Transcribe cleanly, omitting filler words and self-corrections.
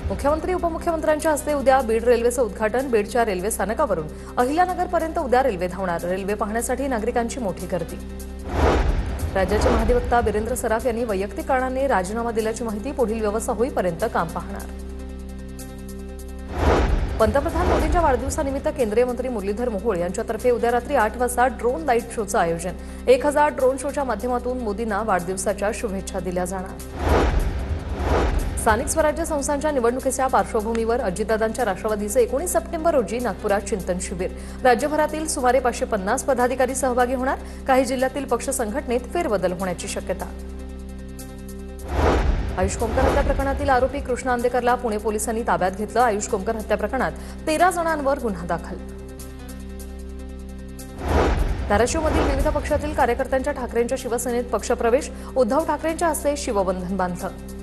मुख्यमंत्री उपमुख्यमंत्र्यांच्या हस्ते उद्या बीड रेल्वेचं उद्घाटन। बीडच्या रेल्वे स्थानकावरून अहिल्यानगरपर्यंत उद्या रेल्वे धावणार। रेल्वे पाहण्यासाठी नागरिकांची मोठी गर्दी। राज्याचे महाधिवक्ता बिरेंद्र सराफ यांनी वैयक्तिक कारणाने राजीनामा दिल्याची माहिती। पुढील व्यवस्था होईपर्यंत काम पाहणार। पंतप्रधान मोदींच्या वाढदिवसानिमित्त केंद्रीय मंत्री मुरलीधर मोहोळ यांच्यातर्फे उद्या रात्री 8 वाजता ड्रोन लाईट शोचं आयोजन। 1000 ड्रोन शोच्या माध्यमातून मोदींना वाढदिवसाच्या शुभेच्छा दिल्या जाणार। स्थानिक स्वराज्य संस्थांच्या निवडणुकीच्या पार्श्वभूमीवर अजितदादांच्या राष्ट्रवादीचे 19 सप्टेंबर रोजी नागपुरात चिंतन शिबिर। राज्यभरातील सुमारे 550 पदाधिकारी सहभागी होणार। काही जिल्ह्यातील पक्ष संघटनेत फेरबदल होण्याची शक्यता। आयुष कोमकर हत्या प्रकरणातील आरोपी कृष्णा अंदेकरला पुणे पोलिसांनी ताब्यात घेतलं। आयुष कोमकर हत्या प्रकरणात 13 जणांवर गुन्हा दाखल। धाराशिवमधील विविध पक्षातील कार्यकर्त्यांच्या ठाकरेंच्या शिवसेनेत पक्षप्रवेश। उद्धव ठाकरेंच्या हस्ते शिवबंधन बांधलं।